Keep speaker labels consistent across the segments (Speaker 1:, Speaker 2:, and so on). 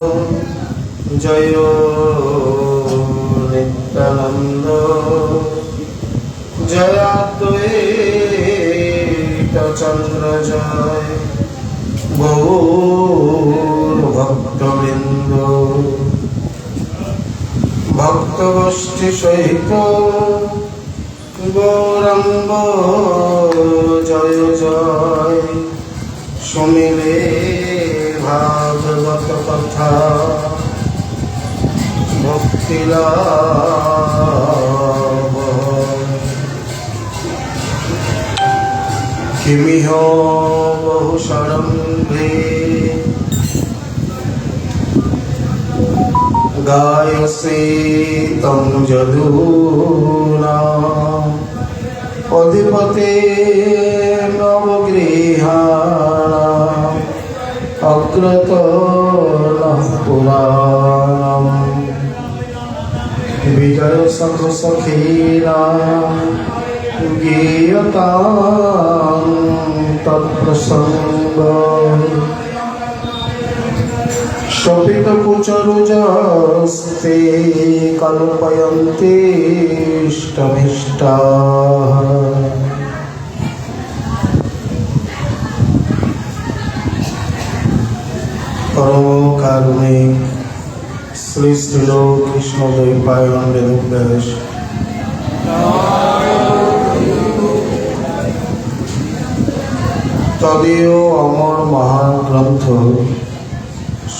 Speaker 1: জয় নিত্যানন্দ জয় অদ্বৈত চন্দ্র জয় গৌর ভক্তবৃন্দ ভক্তগোষ্ঠী সহিত গৌরাঙ্গ জয় জয় শুনিলে ভাগবত কথা ভক্তি লাভ কিমিহ বহু সরম্ভে গায়সে তং যদুনা অধিপতে নবগৃহাণাম অগ্রত পুরাণম বিজয় সখ সখীনাম গীয়তাম তৎপ্রসঙ্গ শোভিত কুচরুজস্তে কল্পয়ন্তে ইষ্টমিষ্টাঃ। পরম কারুণিক শ্রী শ্রীল কৃষ্ণদ্বৈপায়ন বেদব্যাস তদীয় অমর মহাগ্রন্থ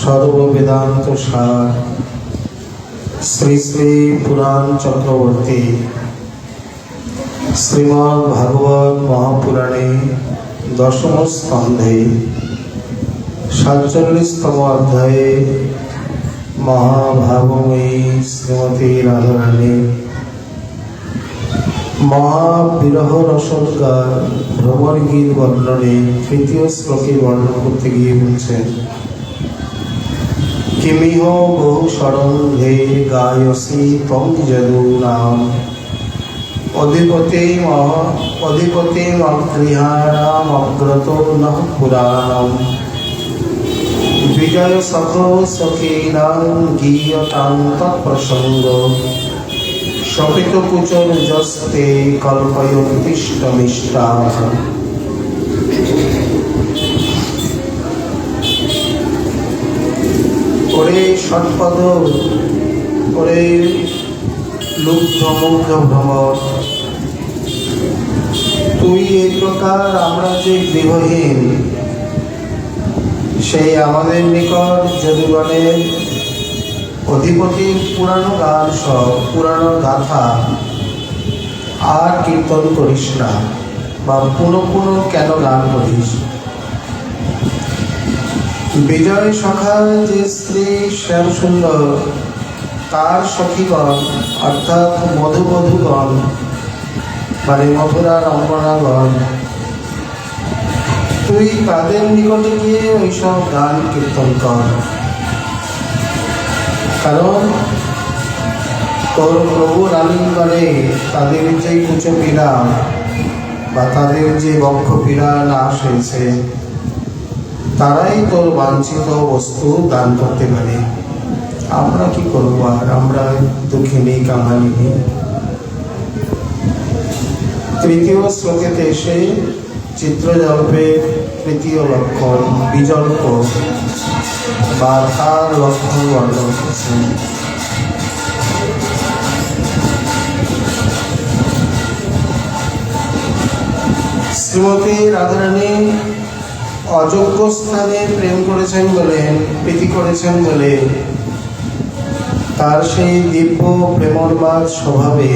Speaker 1: সর্ববেদান্ত সার শ্রী শ্রী পুরাণ চক্রবর্তী শ্রীমদ্ ভাগবত মহাপুরাণে দশম স্কন্ধে 47তম অধ্যায়ে মহাভাগময়ী শ্রীমতী রাধারানী মহাবিরহ রসোদ্গার ভ্রমর গীত বর্ণনে তৃতীয় শ্লোকে বর্ণন করতে গিয়ে বলছেন, কিমিহ বহু সরঙ্গে গায়সি ত্বং যদূনাম অধিপতে গৃহাণাম অগ্রতো নঃ পুরাণম বিজয় সখ সখীনাম গীয়তাম তৎপ্রসঙ্গ শোভিত কুচরুজস্তে কল্পয়ন্তিষ্টমিষ্টাঃ। ওরে ষটপদ, ওরে লুব্ধ মুগ্ধ ভ্রমর, তুই এই প্রকার আমরা যে গৃহহীন সেই আমাদের নিকট যদুগণের অধিপতির পুরানো গান সব পুরানো গাথা আর কীর্তন করিস না, বা পুনঃ পুনঃ কেন গান করিস? বিজয় সখার যে স্ত্রী শ্যাম সুন্দর তার সখীগণ অর্থাৎ মধুমধুগণ মানে মথুরা রঙ্গনাগণ, তুই তাদের নিকটে গিয়ে ওইসব গান কীর্তন কর। কারণ তোর প্রভুর আলিঙ্গনে তাদের যে কুচপীড়া বা তাদের যে বক্ষপীড়া নাশ হয়েছে, তারাই তোর বাঞ্ছিত বস্তু দান করতে পারে। আমরা কি করবো? আর আমরা দুঃখিনী কাহানিনী। তৃতীয় শ্লোকেতে এসে চিত্রজল্পের তৃতীয় লক্ষণ বিজল্প বা তার লক্ষণ বর্ণন করছেন। শ্রীমতী রাধারানী অযোগ্য স্থানে প্রেম করেছেন বলে, প্রীতি করেছেন বলে তার সেই দিব্য প্রেমোন্মাদ স্বভাবে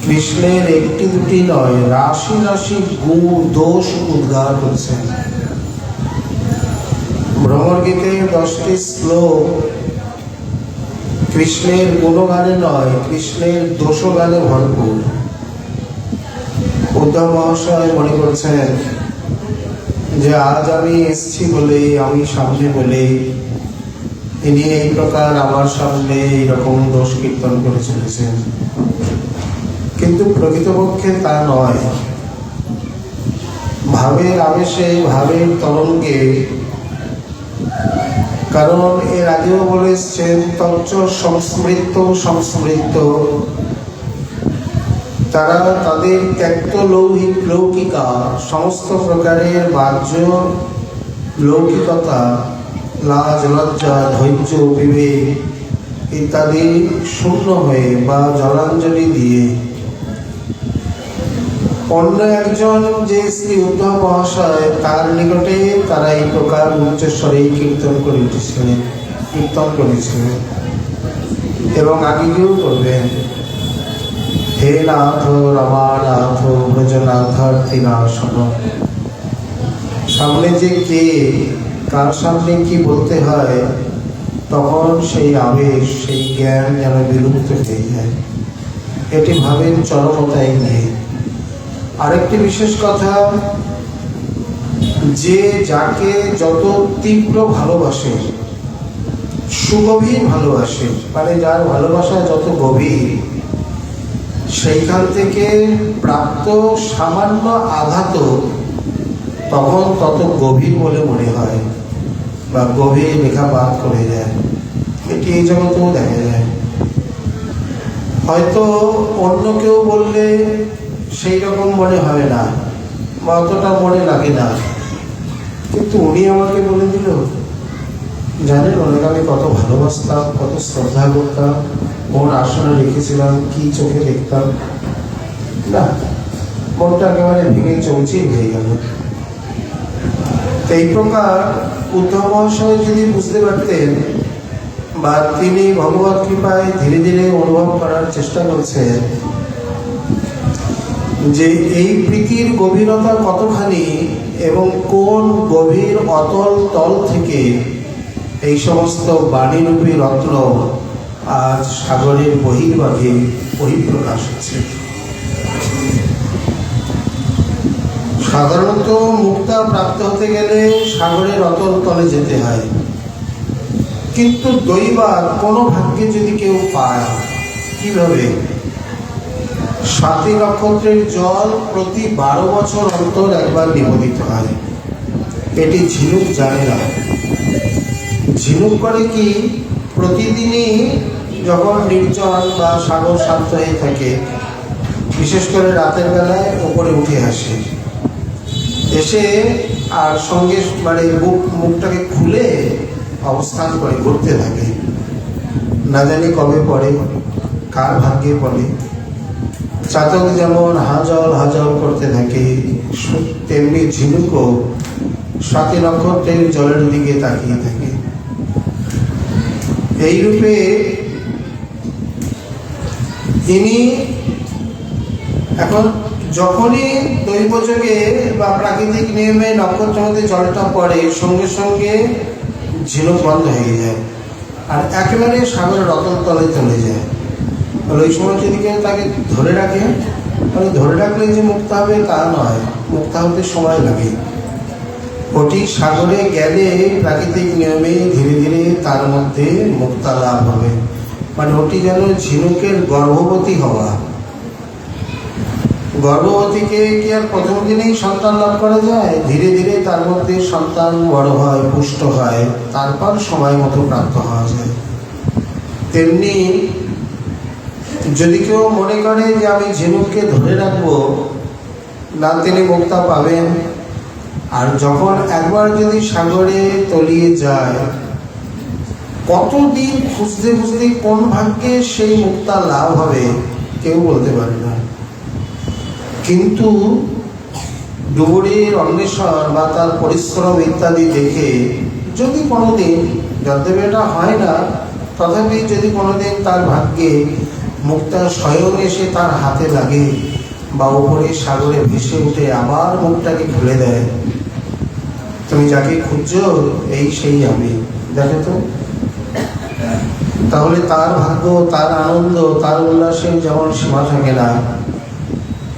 Speaker 1: কৃষ্ণের একটি দুটি নয়, রাশি রাশি দোষ উদ্গার করছেন। ভ্রমর গীতে 10টি শ্লোক কৃষ্ণের গুণগানে নয়, কৃষ্ণের দোষগানে ভরপুর। উদ্ধব মহাশয় মনে করছেন যে আজ আমি এসছি বলে, আমি সামনে বলে ইনি এই প্রকার আমার সামনে এইরকম দোষ কীর্তন করে চলেছেন, কিন্তু প্রকৃতপক্ষে তা নয়। ভাবের আবেশে, ভাবের তরঙ্গে কারণ এর আগেও বলে এসছেন তচ্চ সংস্মৃত সংস্মৃত, তারা তাদের ত্যক্ত লৌকিকা সমস্ত প্রকারের বাহ্য লৌকিকতা, লাজ লজ্জা ধৈর্য বিবেক ইত্যাদি শূন্য হয়ে বা জলাঞ্জলি দিয়ে অন্য একজন যে শ্রী উদ্ধব মহাশয় তার নিকটে তারা এই প্রকার উচ্চস্বরে কীর্তন করে উঠেছিলেন, কীর্তন করেছিলেন এবং আগেও করবেন। হে নাথ রমানাথ ব্রজনাথার্থিনাশন। সামনে যে কে, কার সামনে কি বলতে হয়, তখন সেই আবেশ সেই জ্ঞান যেন বিলুপ্ত হয়ে যায়। এটি ভাবের চরমতাই নেই। আরেকটি বিশেষ কথা, যে যাকে যত তীব্র ভালোবাসে, সুগভীর ভালোবাসে, মানে যার ভালোবাসা যত গভীর, সেইখান থেকে প্রাপ্ত সামান্য আঘাত তখন তত গভীর বলে মনে হয় বা গভীর লেখাপাত করে যায়। এটি এই জগতেও দেখা যায়। হয়তো অন্য কেউ বললে সেই রকম মনে হয় না বা অতটা মনে লাগে না, কিন্তু উনি আমাকে বলে দিল, জানেন ওনাকে আমি কত ভালোবাসতাম, কত শ্রদ্ধা করতাম, কোন আসনে রেখেছিলাম, কি চোখে দেখতাম, না মনটা একেবারে ভেঙে চৌচির হয়ে গেল। এই প্রকার উদ্ধব মহাশয় যদি বুঝতে পারতেন বা তিনি ভগবত কৃপায় ধীরে ধীরে অনুভব করার চেষ্টা করছেন যে এই প্রীতির গভীরতা কতখানি এবং কোন গভীর অতল তল থেকে এই সমস্ত বাণীরূপী রত্ন আজ সাগরের বহির্ভাগে বহিঃপ্রকাশ হচ্ছে। সাধারণত মুক্তা প্রাপ্ত হতে গেলে সাগরের অতল তলে যেতে হয়, কিন্তু দৈবাৎ কোনো ভাগ্যে যদি কেউ পায়, কিভাবে? 7 নক্ষত্রের জল প্রতি 12 বছর অন্তর একবার নিবেদিত হয়। এটি ঝিনুক জানে না। ঝিনুক করে কি, প্রতিদিনই যখন নির্জন বা সাগর শান্ত হয়ে থাকে, বিশেষ করে রাতের বেলায় ওপরে উঠে আসে, এসে আর সঙ্গে মানে মুখটাকে খুলে অবস্থান করে ঘুরতে থাকে। না জানি কবে পড়ে, কার ভাগ্যে পড়ে। চাতক যেমন হাজল হাজল করতে থাকে, তেমনি ঝিনুকও 7 নক্ষত্রের জলের দিকে তাকিয়ে থাকে। এইরূপে ইনি এখন যখনই দৈবযোগে বা প্রাকৃতিক নিয়মে নক্ষত্রের মধ্যে জলটা পড়ে, সঙ্গে সঙ্গে ঝিনুক বন্ধ হয়ে যায় আর একেবারে সাগরের অতল তলে চলে যায়। তাহলে ওই সময় যদি কেউ তাকে ধরে রাখে, তাহলে ধরে রাখলে যে মুক্ত হবে তা নয়, মুক্ত হতে সময় লাগে। ওটি সাগরে গেলে প্রাকৃতিক নিয়মে ধীরে ধীরে তার মধ্যে মুক্তা লাভ হবে। মানে ওটি যেন ঝিনুকের গর্ভবতী হওয়া। গর্ভবতীকে কি আর প্রথম দিনেই সন্তান লাভ করা যায়? ধীরে ধীরে তার মধ্যে সন্তান বড় হয়, পুষ্ট হয়, তারপর সময় মতো প্রাপ্ত হওয়া যায়। তেমনি যদি কেউ মনে করে যে আমি ঝিনুককে ধরে রাখবো, না তিনি মুক্তা পাবেন। আর যখন একবার যদি সাগরে তলিয়ে যায়, কতদিন খুঁজতে খুঁজতে কোন ভাগ্যে সেই মুক্তা লাভ হবে কেউ বলতে পারে না। কিন্তু ডুবুরির অন্বেষণ বা তার পরিশ্রম ইত্যাদি দেখে যদি কোনোদিন, যদ্যপ এটা হয় না, তথাপি যদি কোনোদিন তার ভাগ্যে মুক্তা স্বয়ং এসে তার হাতে লাগে বা উপরে সাগরে ভেসে উঠে আবার মুখটাকে খুলে দেয়, তুমি যাকে খুঁজছো এই সেই আমি, দেখে তো, তাহলে তার ভাগ্য, তার আনন্দ, তার উল্লাসের যেমন সীমা থাকে না,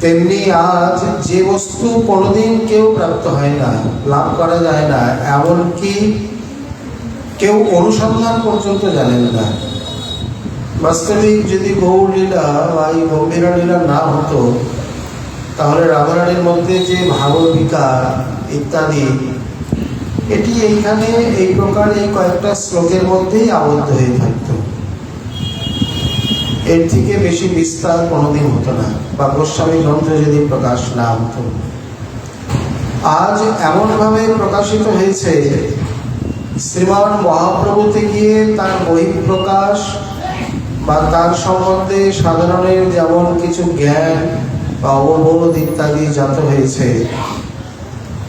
Speaker 1: তেমনি আজ যে বস্তু কোনোদিন কেউ প্রাপ্ত হয় না, লাভ করা যায় না, এমনকি কেউ অনুসন্ধান পর্যন্ত জানেন না। বাস্তবিক যদি গৌর লীলা বা এই গম্ভীরা লীলা না হতো, তাহলে রাধারানীর মধ্যে যে ভাব বিকার ইত্যাদি, এটি এইখানে এই প্রকার এই কয়েকটা শ্লোকের মধ্যেই আবদ্ধ হয়ে থাকত, এর থেকে বেশি বিস্তার কোনোদিন হতো না, বা গোস্বামী গ্রন্থ যদি প্রকাশ না হতো। আজ এমনভাবে প্রকাশিত হয়েছে, শ্রীমান মহাপ্রভুতে গিয়ে তার বহিঃপ্রকাশ বা তার সম্বন্ধে সাধারণের যেমন কিছু জ্ঞান বা অববোধ ইত্যাদি জাত হয়েছে,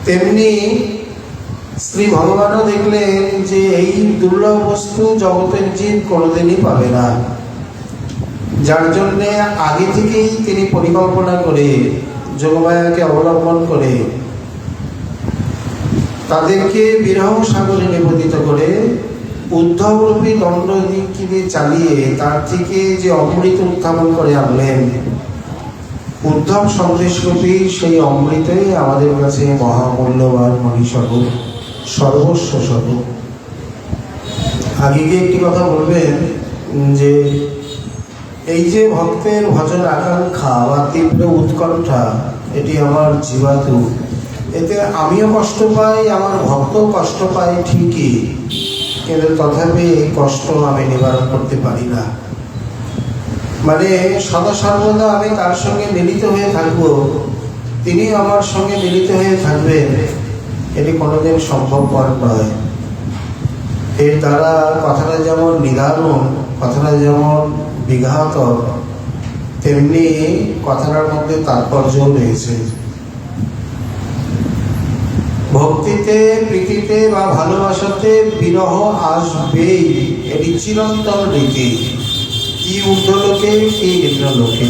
Speaker 1: তেমনি শ্রী ভগবানও দেখলেন যে এই দুর্লভ বস্তু জগতের জীব কোনোদিনই পাবে না, যার জন্যে আগে থেকেই তিনি পরিকল্পনা করে যোগমায়াকে অবলম্বন করে তাদেরকে বিরহ সাগরে নিবেদিত করে উদ্ধবরূপী দণ্ডদিকে চালিয়ে তার থেকে যে অমৃত উত্থাপন করে আনলেন, উদ্ধব সন্দেশরূপী সেই অমৃতই আমাদের কাছে মহামূল্যবান মণিস্বরূপ, সর্বস্ব স্বরূপ। আগে গিয়ে একটি কথা বলবেন যে এই যে ভক্তের ভজন আকাঙ্ক্ষা বা তীব্র উৎকণ্ঠা, এটি আমার জীবাতু, এতে আমিও কষ্ট পাই, আমার ভক্তও কষ্ট পায় ঠিকই, কিন্তু তথাপি এই কষ্ট আমি নিবারণ করতে পারি না। মানে সদা সর্বদা আমি তার সঙ্গে মিলিত হয়ে থাকবো, তিনি আমার সঙ্গে মিলিত হয়ে থাকবেন, এটি কোনোদিন সম্ভবপর নয়। এর দ্বারা কথাটা যেমন নিদারুণ, কথাটা যেমন বিঘাতক, তেমনি কথাটার মধ্যে তাৎপর্যও রয়েছে। ভক্তিতে, প্রীতিতে বা ভালোবাসাতে বিরহ আসবেই, এটি চিরন্তন রীতি, কি ঊর্ধ্বলোকে কি নিম্নলোকে।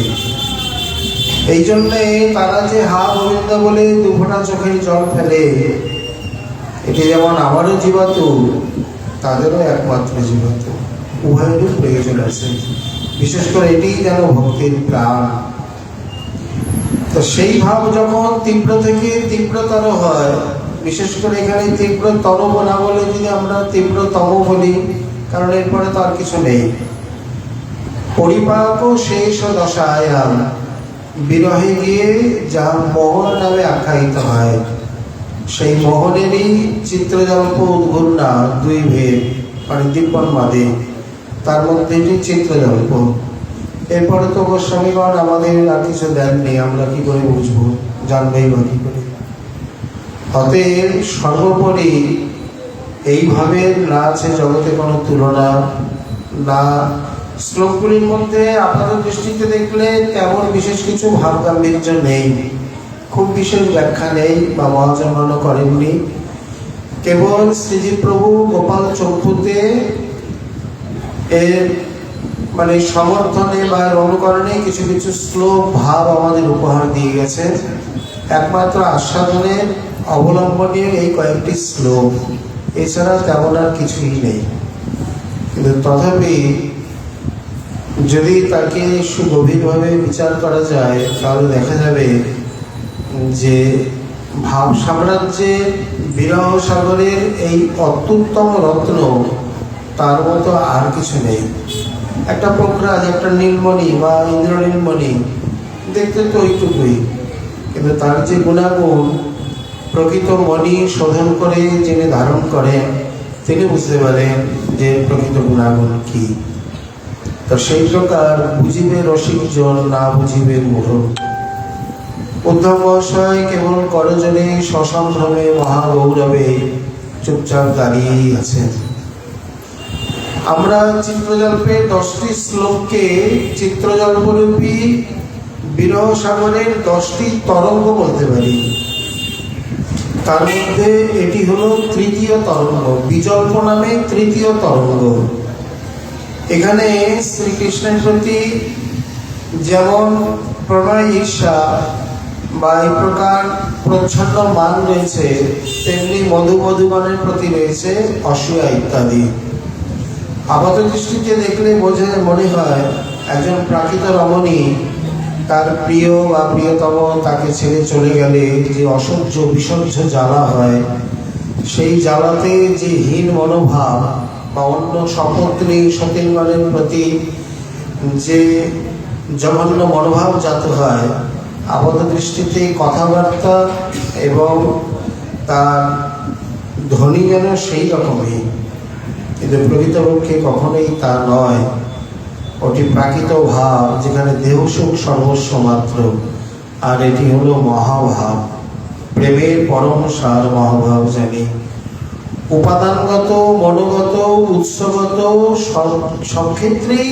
Speaker 1: এই জন্যে তারা যে হা গোবিন্দ বলে দুফোঁটা চোখের জল ফেলে, এটি যেমন আমারও জীবাতু, তাদেরও একমাত্র জীবাতু, উভয়েরই প্রয়োজন আছে। বিশেষ করে এটি যেন ভক্তির প্রাণ। তো সেই ভাব যখন তীব্র থেকে তীব্রতর হয়, বিশেষ করে এখানে তীব্রতর না বলে যদি আমরা তীব্রতম বলি, কারণ এরপরে তো আর কিছু নেই। পরিপাক শেষ দশায়াম, বিরহে গিয়ে যা মোহন নামে আখ্যায়িত হয়, সেই মোহনেরই চিত্রজল্প উদ্ঘূর্ণা দুই ভেদ, মানে দীপন মাদে, তার মধ্যে এটি চিত্রজল্প। এরপরে তো গোস্বামীগণ আমাদের আর কিছু দেননি, আমরা কি করে বুঝবো, জানবেই বা কি করে। অতএব সর্বোপরি এইভাবে না আছে জগতে কোনো তুলনা, না শ্লোকগুলির মধ্যে আপাত দৃষ্টিতে দেখলে তেমন বিশেষ কিছু ভাব গাম্ভীর্য নেই, খুব বিশেষ ব্যাখ্যা নেই বা মহাচরণ করেননি। কেবল শ্রীজি প্রভু গোপাল চক্ষুতে এর মানে সমর্থনে বা অনুকরণে কিছু কিছু শ্লোক ভাব আমাদের উপহার দিয়ে গেছে। একমাত্র আস্বাদনের অবলম্বনে এই কয়েকটি শ্লোক, এছাড়া তেমন আর কিছুই নেই। কিন্তু তথাপি যদি তাকে সুগভীরভাবে বিচার করা যায়, তাহলে দেখা যাবে যে ভাব সাম্রাজ্যের বিরহ সাগরের এই অত্যুত্তম রত্ন, তার মতো আর কিছু নেই। একটা পোখরাজ, একটা নীলমণি বা ইন্দ্রনীলমণি দেখতে তো ওইটুকুই, কিন্তু তার যে গুণাগুণ, প্রকৃত মণি শোধন করে যিনি ধারণ করেন, তিনি বুঝতে পারেন যে প্রকৃত গুণাগুণ কি। তো সেই প্রকার বুঝিবে রসিকজন, না বুঝিবে মূঢ়। উদ্ধব মহাশয় কেবল করজনে সসম্ভ্রমে মহাগৌরবে চুপচাপ দাঁড়িয়েই আছেন। আমরা চিত্রজল্পের 10টি শ্লোককে চিত্রজল্পরূপী বিরহ সাগরের 10টি তরঙ্গ বলতে পারি। তার মধ্যে এটি হলো তৃতীয় তরঙ্গ, বিজল্প নামে তৃতীয় তরঙ্গ। এখানে শ্রীকৃষ্ণের প্রতি যেমন প্রণয় ঈর্ষা বা এই প্রকার প্রচ্ছন্ন মান রয়েছে, তেমনি মধুমধুগণের প্রতি রয়েছে অসূয়া ইত্যাদি। আপাত দৃষ্টিতে দেখলে মনে হয় একজন প্রাকৃত রমণী তার প্রিয় বা প্রিয়তম তাকে ছেড়ে চলে গেলে যে অসহ্য বিসহ্য জ্বালা হয়, সেই জ্বালাতে যে হীন মনোভাব বা অন্য সপত্নী সতীনগণের প্রতি যে জঘন্য মনোভাব জাত হয়, আপাত দৃষ্টিতে কথাবার্তা এবং তার ধ্বনি যেন সেই রকমই, কিন্তু প্রকৃতপক্ষে কখনোই তা নয়। ওটি প্রাকৃত ভাব, যেখানে দেহ সুখ সর্বস্ব মাত্র। আর এটি হলো মহাভাব, প্রেমের পরম সার মহাভাব জানি। উপাদানগত, মনোগত, উৎসগত সব ক্ষেত্রেই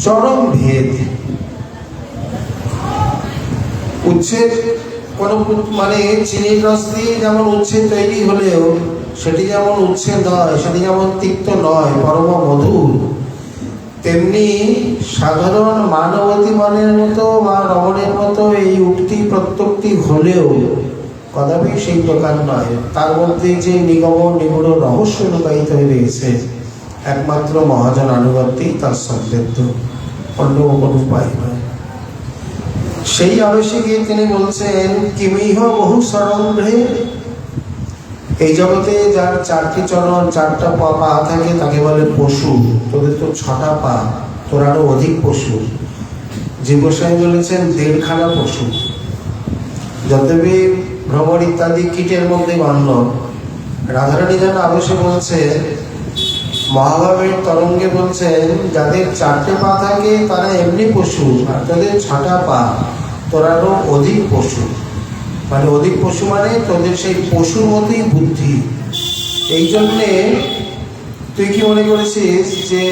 Speaker 1: চরম ভেদ। উচ্ছেদ মানে চিনির রস দিয়ে যেমন উচ্ছেদ তৈরি হলেও সেটি যেমন উচ্ছেদ নয়, সেটি যেমন তিক্ত নয়, পরম মধুর, তেমনি সাধারণ মানবতী মনের মতো বা রমণের মতো এই উক্তি প্রত্যক্তি হলেও কদাপি সেই প্রকার নয়। তার মধ্যে যে নিগম নিগুড় রহস্য লুকায়িত হয়ে রয়েছে, একমাত্র মহাজন আনুগত্যই তার সমৃদ্ধ, অন্য কোনো উপায় নয়। সেই আবেশে গিয়ে তিনি বলছেন, কিমিহ বহু সরম্ভে, এই জগতে যার চারটি চরণ, চারটা পা থাকে তাকে বলে পশু। তোদের তো 6টা পা, তোর আরো অধিক পশু। জীবসাই বলেছেন 1.5খানা পশু। যদ্যপি ভ্রমর ইত্যাদি কীটের মধ্যে গণ্য, রাধারানী যেন আবেশে বলছে, মহাভাবের তরঙ্গে বলছেন, যাদের 4টে পা থাকে তারা এমনি পশু, আর তোদের 6টা পা, তোর আরো অধিক পশু। মানে অধিক পশু মানে তোদের সেই পশুর মতোই বুদ্ধি। এই জন্যে তুই কি মনে করেছিস যে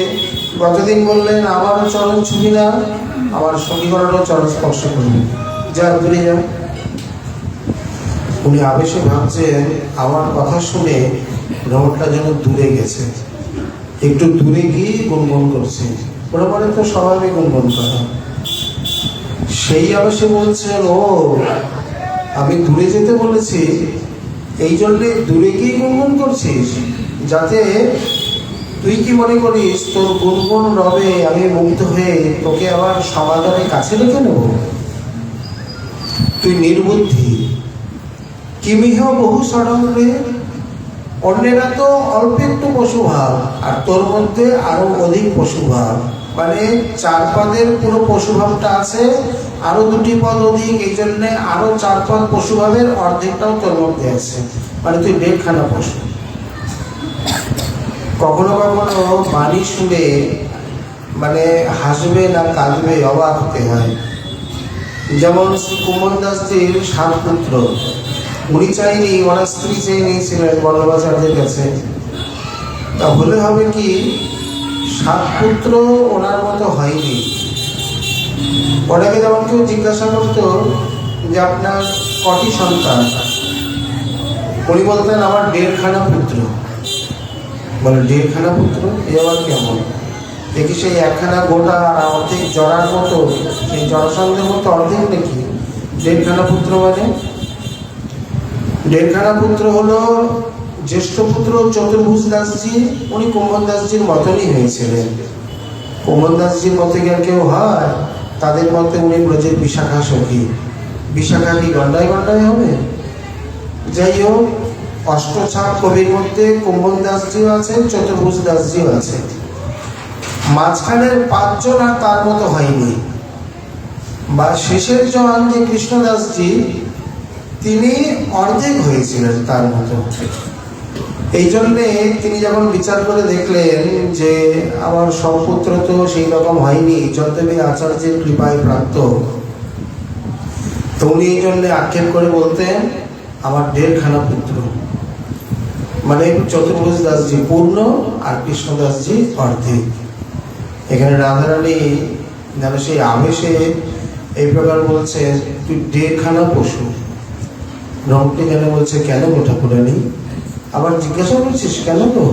Speaker 1: গতদিন বললেন আমারও চরণ ছুবি না, আমার সঙ্গীগণেরও চরণ স্পর্শ করবি, যা দূরে যা। উনি আবেশে ভাবছেন আমার কথা শুনে ভ্রমণটা যেন দূরে গেছে, একটু দূরে গিয়ে গুনগুন করছে। ভ্রমণে তো স্বভাবে গুনগুন করা। সেই আবেশে বলছেন, ও আমি দূরে যেতে বলেছি, এই জন্যে দূরে গিয়ে গুনগুন করছিস, যাতে তুই কি মনে করিস তোর গুনগুন রবে আমি মুগ্ধ হয়ে তোকে আবার সমাধানের কাছে রেখে নেব? তুই নির্বুদ্ধি। কিমিহ বহু সরঙ্গে, অন্যেরা তো অল্প একটু পশুভাব, আর তোর মধ্যে আরো অধিক পশুভাব। মানে 4 পদের পুরো পশুভাবটা আছে, আরো 2টি পদ অধিক, এই জন্যে আরো 4 পদ পশুভাবের অর্ধেকটাও তোর মধ্যে আছে। মানে তুই 1.5খানা পশু। কখনো কখনো বাণী শুনে মানে হাসবে না কাঁদবে অবাক হতে হয়। যেমন শ্রী কুমন দাসজির 7 পুত্র, উনি চাইনি, ওনার স্ত্রী চেয়ে নিয়েছিলেন বল্লভাচার্যের কাছে। তাহলে হবে কি, 7 পুত্র ওনার মতো হয়নি। ওনাকে যেমন কেউ জিজ্ঞাসা করতো যে আপনার কটি সন্তান, উনি বলতেন আমার 1.5খানা পুত্র। বলে 1.5খানা পুত্র, এ আবার কেমন? দেখি সেই 1খানা গোটা আর অর্ধেক জড়ার মতো, সেই জড়সঙ্গের মতো অর্ধেক নাকি 1.5খানা পুত্র? মানে 1.5খানা পুত্র হলো জ্যেষ্ঠ পুত্র চতুর্ভুজ দাসজি, উনি কুম্ভন দাসজির মতনই হয়েছিলেন। কুম্ভন দাসজির মতে কি আর কেউ হয়? তাদের মতে উনি ব্রজের বিশাখা সখী। বিশাখা কি গন্ডায় গন্ডায় হবে? যাই হোক, অষ্টছাপ কবির মধ্যে কুম্ভন দাসজিও আছেন, চতুর্ভুজ দাসজিও আছে। মাঝখানের 5 জন আর তার মতো হয়নি। বা শেষের জন যে কৃষ্ণদাসজি, তিনি অর্ধেক হয়েছিলেন তার মতো। এই জন্যে তিনি যখন বিচার করে দেখলেন যে আমার সব পুত্র তো সেই রকম হয়নি, যদ্যপি আচার্যের কৃপায় প্রাপ্ত, তো উনি এই জন্যে আক্ষেপ করে বলতেন আমার 1.5খানা পুত্র। মানে চতুর্ভুজ দাসজি পূর্ণ আর কৃষ্ণদাসজি অর্ধেক। এখানে রাধারানী যেন সেই আবেশে এই প্রকার বলছে, তুই 1.5খানা পশু। রংটি যেন বলছে, কেন গো ঠাকুরানী? আবার জিজ্ঞাসা করছিস কেন গো?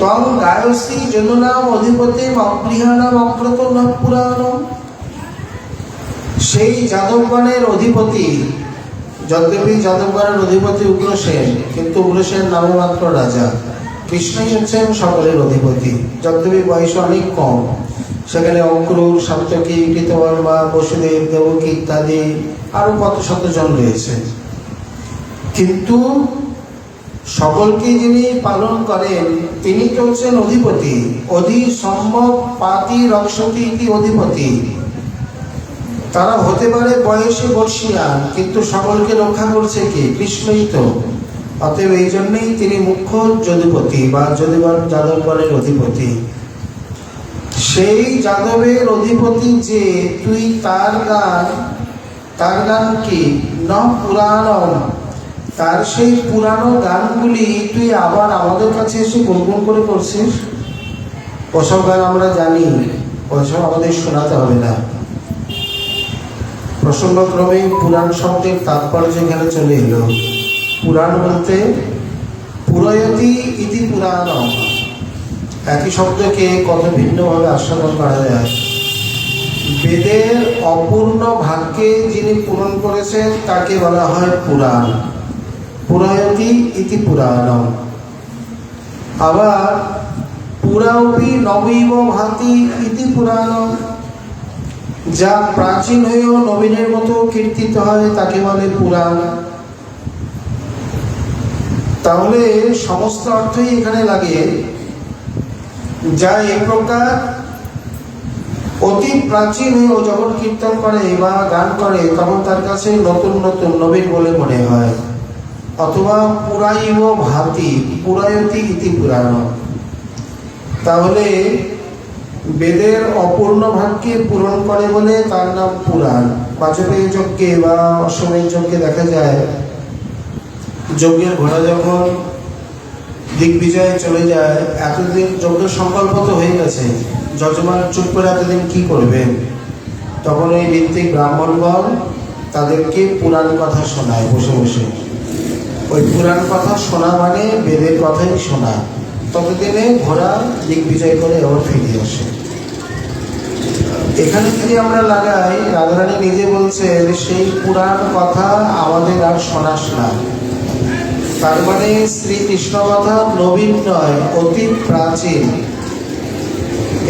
Speaker 1: তং গায়সী জন্মনাম অধিপতি অপ্রিয়ানাম অপ্রত ন পুরাণম। সেই যাদবগণের অধিপতি, যদ্যপি যাদবগণের অধিপতি উগ্রসেন, কিন্তু উগ্রসেন নামে মাত্র রাজা। কৃষ্ণই হচ্ছেন সকলের অধিপতি, যদ্যপি বয়স অনেক কম। সেখানে অঙ্কুর, সাত্যকী, কৃতবর্মা, বসুদেব, দেবকী ইত্যাদি আরো কত শতজন রয়েছে, কিন্তু সকলকে যিনি পালন করেন তিনি তো হচ্ছেন অধিপতি। অধি সম্যক পাতি রক্ষতি ইতি অধিপতি। তারা হতে পারে বয়সে বর্ষিয়ান, কিন্তু সকলকে রক্ষা করছে কে? কৃষ্ণই তো। অতএব এই জন্যই তিনি মুখ্য যদুপতি বা যাদবগণের অধিপতি। সেই যাদবের অধিপতি যে তুই তার গান কি ন পুরাণম, তার সেই পুরানো গানগুলি তুই আবার আমাদের কাছে এসে গুনগুন করে করছিস। ওসব গান আমরা জানি, ওসব আমাদের শোনাতে হবে না। প্রসঙ্গক্রমে পুরাণ শব্দের তাৎপর্য এখানে চলে এলো। পুরাণ বলতে পুরয়তি ইতি পুরাণম, একই শব্দকে কত ভিন্নভাবে আস্বাদন করা যায়। বেদের অপূর্ণ ভাগকে যিনি পূরণ করেছেন তাকে বলা হয় পুরাণ, পুরয়তি ইতি পুরাণম। আবার পুরাওপি নবীব ভাতি ইতি পুরাণম, যা প্রাচীন হয়েও নবীনের মতো কীর্তিত হয় তাকে বলে পুরাণ। তাহলে সমস্ত অর্থই এখানে লাগে। যা এই প্রকার অতি প্রাচীন হয়েও যখন কীর্তন করে বা গান করে তখন তার কাছে নতুন নতুন নবীন বলে মনে হয়। অথবা পুরাইব ভাতি পুরায়তি ইতি পুরাণ, তাহলে বেদের অপূর্ণ ভাগকে পূরণ করে বলে তার নাম পুরাণ। বাজপেয়ী যজ্ঞে বা অশ্বমেধ যজ্ঞে দেখা যায়, যজ্ঞের ঘোড়া যখন দিগ্বিজয়ে চলে যায়, এতদিন যজ্ঞ সংকল্প তো হয়ে গেছে, যজমান চুপ করে এতদিন কি করবেন, তখন এই ঋত্বিক ব্রাহ্মণগণ তাদেরকে পুরাণ কথা শোনায় বসে বসে। ওই পুরাণ কথা শোনা মানে বেদের কথাই শোনা। ততদিনে ঘোড়া দিগ্বিজয় করে আবার ফিরে আসে। এখানে যদি আমরা লাগাই, রাধারানী নিজে বলছেন সেই পুরাণ কথা আমাদের আর শোনাস না। তার মানে শ্রীকৃষ্ণ কথা নবীন নয়, অতি প্রাচীন।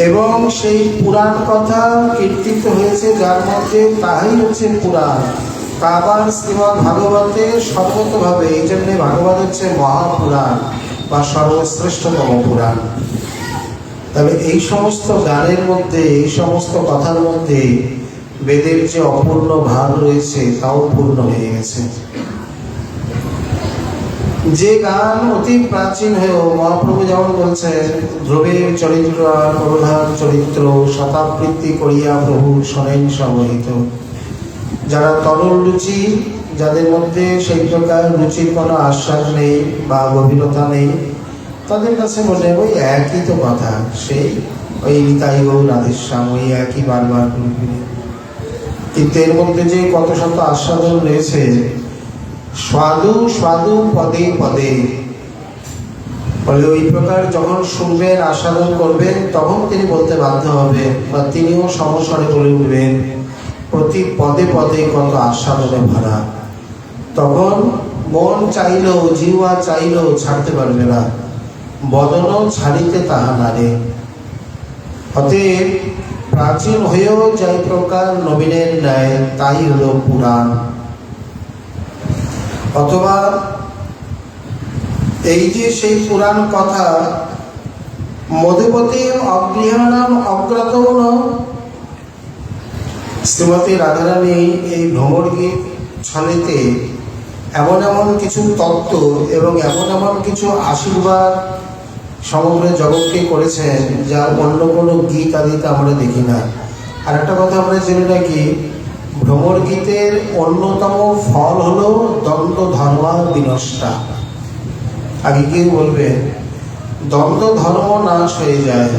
Speaker 1: এবং সেই পুরাণ কথা কীর্তিত হয়েছে যার মধ্যে, তাই হচ্ছে পুরাণ। তা আবার শ্রীমদ্ ভাগবতে সর্বতভাবে, এই জন্যে ভাগবত হচ্ছে মহাপুরাণ বা সর্বশ্রেষ্ঠতম পুরাণ। তবে এই সমস্ত গানের মধ্যে, এই সমস্ত কথার মধ্যে বেদের যে অপূর্ণ ভাগ রয়েছে তাও পূর্ণ হয়ে গেছে। যে গান অতি প্রাচীন হয়েও মহাপ্রভু যেমন বলছেন, ধ্রুবের চরিত্র আর প্রধান চরিত্র শতাবৃত্তি করিয়া প্রভু শোনেন সমহিত। যারা তরল রুচি, যাদের মধ্যে সেই প্রকার রুচির কোনো আশ্বাস নেই বা গভীরতা নেই, তাদের কাছে মনে ওই একই তো কথা, সেই ওই নিতাই গৌর রাধেশ্যাম, ওই একই বারবার ঘুরে ফিরে। কিন্তু এর মধ্যে যে কত শত আস্বাদন রয়েছে, স্বাদু স্বাদু পদে পদে, বলে ওই প্রকার যখন শুনবেন, আস্বাদন করবেন, তখন তিনি বলতে বাধ্য হবেন বা তিনিও সমস্বরে বলে উঠবেন প্রতি পদে পদে কত আস্বাদনে ভরা। তখন মন চাইলেও, জিহ্বা চাইলেও ছাড়তে পারবে না, বদনও ছাড়িতে তাহা নারে। অতএব প্রাচীন হয়েও যাই প্রকার নবীনের ন্যায়, তাই হলো পুরাণ। অথবা এই যে সেই পুরাণ কথা, মধুপতি অগৃহাণাম অগ্রতৌন, শ্রীমতী রাধারানী এই ভ্রমর গীত ছলেতে এমন এমন কিছু তত্ত্ব এবং এমন এমন কিছু আশীর্বাদ সমগ্র জগৎকে করেছেন যা অন্য কোনো গীত আদিতে আমরা দেখি না। আর একটা কথা আমরা জেনে রাখি, ভ্রমর গীতের অন্যতম ফল হলো দ্বন্দ্ব ধর্মা বিনষ্টা। আগে কি বলবে, দ্বন্দ্ব ধর্ম নাশ হয়ে যায়।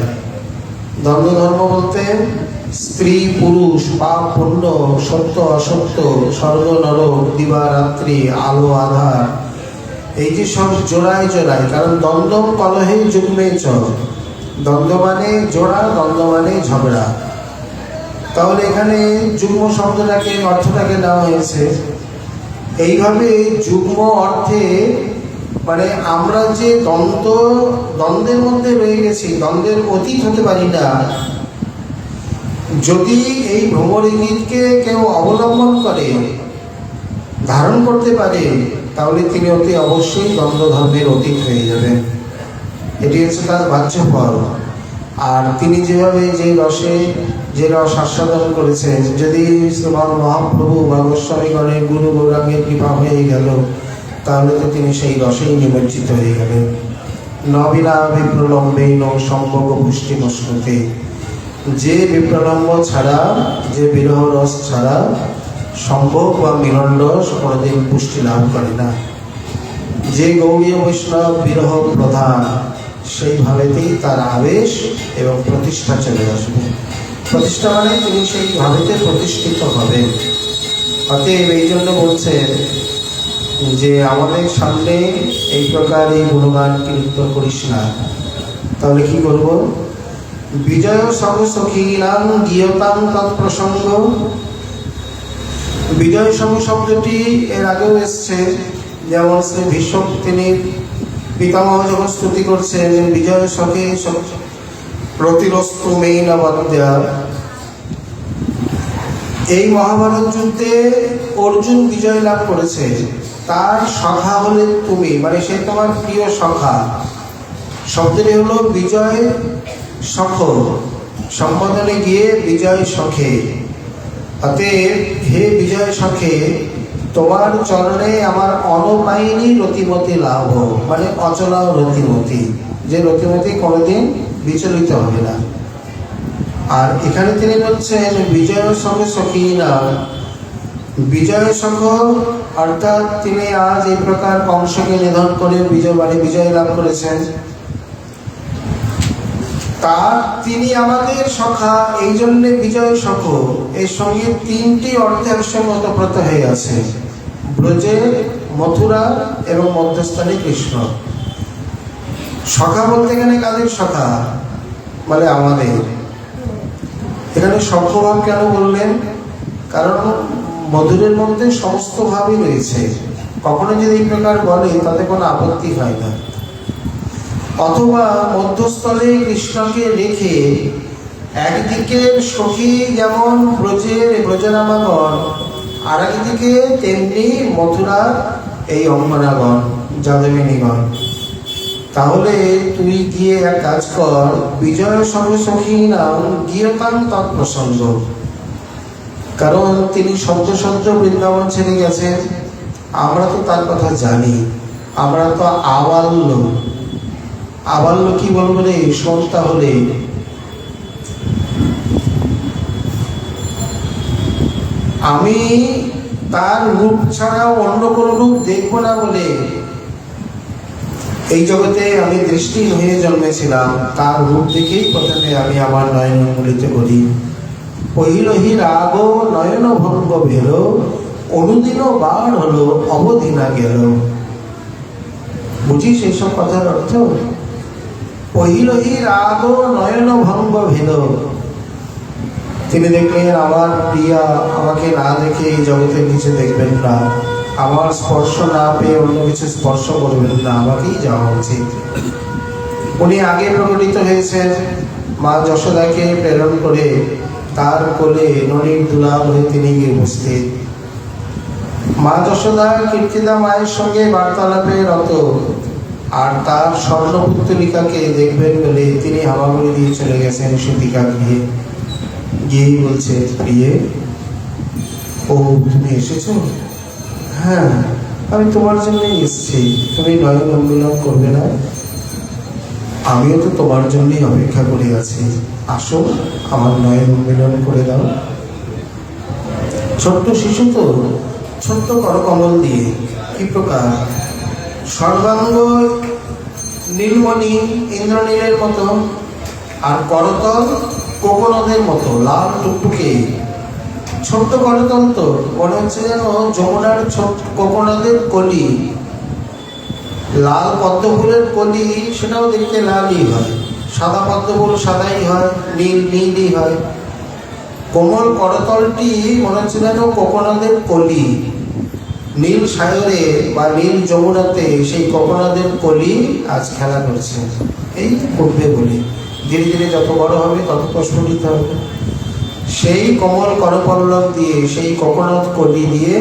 Speaker 1: দ্বন্দ্ব ধর্ম বলতে স্ত্রী পুরুষ, পাপ পুণ্য, সত্য অসত্য, স্বর্গ নরক, দিবা রাত্রি, আলো আধার, এই যে সব জোড়ায় জোড়ায়। কারণ দ্বন্দ্ব কলহে যুগ্মে চ, দ্বন্দ্ব মানে জোড়া, দ্বন্দ্ব মানে ঝগড়া। তাহলে এখানে যুগ্ম শব্দটাকে, অর্থটাকে নেওয়া হয়েছে। এইভাবে যুগ্ম অর্থে মানে আমরা যে দ্বন্দ্বের মধ্যে রয়ে গেছি, দ্বন্দ্বের অতীত হতে পারি না। যদি এই ভ্রমর গীতকে কেউ অবলম্বন করে, ধারণ করতে পারে, তাহলে তিনি অতি অবশ্যই দ্বন্দ্ব ধর্মের অতীত হয়ে যাবেন। এটি হচ্ছে তার বাহ্য ফল। আর তিনি যেভাবে যে রস আস্বাদন করেছেন, যদি শ্রীমান মহাপ্রভু বা গোস্বামীগণের গুরু গৌরাঙ্গের কৃপা হয়ে গেল, তাহলে তো তিনি সেই রসেই নিমজ্জিত হয়ে গেলেন। নবিনা বিপ্রলম্বে ন সম্ভোগ পুষ্টি মশ্নুতে, যে বিপ্রলম্ব ছাড়া, যে বিরহ রস ছাড়া সম্ভোগ বা মিলন রস কোনোদিন পুষ্টি লাভ করে না। যে গৌড়ীয় বৈষ্ণব বিরহ প্রধান, সেইভাবেতেই তার আবেশ এবং প্রতিষ্ঠা চলে আসবে। প্রতিষ্ঠা মানে তিনি সেই ভাবেতে প্রতিষ্ঠিত হবেন। অতএব এই জন্য বলছেন যে আমাদের সামনে এই প্রকার এই গুণগান কীর্তন করিস না, তাহলে কি করব? বিজয় সব সখীনাম গিয়তাম তৎপ্রসঙ্গ। বিজয় সম শব্দটি এর আগেও এসছে, যেমন শ্রী ভীষ্ম তিনি পিতামহ যখন স্তুতি করছেন বিজয় সখে প্রতিরস্তু মেইনাবাদ্যা। এই মহাভারত যুদ্ধে অর্জুন বিজয় লাভ করেছে, তার সখা হলে তুমি, মানে সে তোমার প্রিয় সখা। শব্দটি হলো বিজয় সখ, সম্বোধনে গিয়ে বিজয় সখে। অতএব হে বিজয় সখে, তোমার চরণে আমার অনপায়িনী রতিমতি লাভ, মানে অচলা রতিমতি, যে রতিমতি কোনোদিন বিচলিত হবে না। আর এখানে তিনি বলছেন বিজয় সঙ্গে সখী না, বিজয় সখ অর্থাৎ তিনি আজ এই প্রকার কংসকে নিধন করে বিজয়, মানে বিজয় লাভ করেছেন। তার তিনি আমাদের সখা, এই জন্য বিজয় সখ। এর সঙ্গে তিনটি অর্থের সঙ্গে ওতপ্রোত হয়ে আছে, ব্রজে, মথুরা এবং মধ্যস্থানে কৃষ্ণ। সখা বলতে গেলে কাদের সখা? মানে আমাদের। এখানে সখভাব কেন বললেন? কারণ মধুরের মধ্যে সমস্ত ভাবই রয়েছে। কখনো যদি এই প্রকার বলে তাতে কোনো আপত্তি হয় না। অথবা মধ্যস্থলে কৃষ্ণকে রেখে একদিকে সখী যেমন ব্রজরামাগণ, আর একদিকে তেমনি মথুরার এই অঙ্গনাগণ, যাদবিনীগণ। তাহলে তুই গিয়ে এক কাজ কর, বিজয় সর্ব সখী নাম গিয়তাম তৎপ্রসঙ্গ। কারণ তিনি সদ্য সদ্য বৃন্দাবন ছেড়ে গেছেন, আমরা তো তার কথা জানি। আমরা তো আবাল্য, আবাল্য কি বলবো রে, শোন তাহলে। আমি তার রূপ ছাড়া অন্য কোনো রূপ দেখবো না বলে এই জগতে আমি দৃষ্টিহীন হয়ে জন্মেছিলাম। তার রূপ দেখেই প্রথমে আমি আমার নয়ন মুলিত করি। পহিলহি রাগ নয়ন ভঙ্গ ভেল, অনুদিন বার হলো অবধি না গেল। বুঝিস এইসব কথার অর্থ? পহিলহি রাগ নয়ন ভঙ্গ ভেল, তিনি দেখলেন আমার প্রিয়া আমাকে না দেখে এই জগতের নিচে দেখবেন না, আমার স্পর্শ না পেয়ে অন্য কিছু স্পর্শ করবেন না, আমাকেই যাওয়া উচিত। উনি আগে প্রকটিত হয়েছেন মা যশোদাকে প্রেরণ করে, তার কোলে ননীর দুলাল হয়ে তিনি গিয়ে উপস্থিত। মা যশোদা কীর্তিদা মায়ের সঙ্গে বার্তালাপে রত, আর তার স্বর্ণপুত্তলিকাকে দেখবেন বলে তিনি হামাগুড়ি দিয়ে চলে গেছেন সীতিকা গিয়ে। গিয়েই বলছে, প্রিয়ে ও তুমি এসেছো? হ্যাঁ, আমি তোমার জন্যই এসেছি। তুমি নয়ন উন্মিলন করবে না? আমিও তো তোমার জন্যই অপেক্ষা করে আছি। আসো, আমার নয়ন উন্মিলন করে দাও। ছোট্ট শিশু তো, ছোট্ট করকমল দিয়ে কি প্রকার সর্বাঙ্গ নীলমণি ইন্দ্রনীলের মতো, আর করতল কোকনদের মতো লাল টুকটুকে। ছোট্ট করতল তো মনে হচ্ছে যেন যমুনার ছোট্ট কোকনদের কলি। লাল পদ্ম ফুলের কলি, সেটাও দেখতে লালই হয়। সাদা পদ্ম ফুল সাদাই হয়, নীল নীলই হয়। কোমল করতলটি মনে হচ্ছে যেন কোকনদের কলি। নীল সাগরে বা নীল যমুনাতে সেই কোকনদের কলি আজ খেলা করছে। এই করবে বলে ধীরে ধীরে যত বড় হবে তত প্রস্ফুটিত হবে। সেই কোমল করপল্লব দিয়ে, সেই কোকনদ কলি দিয়ে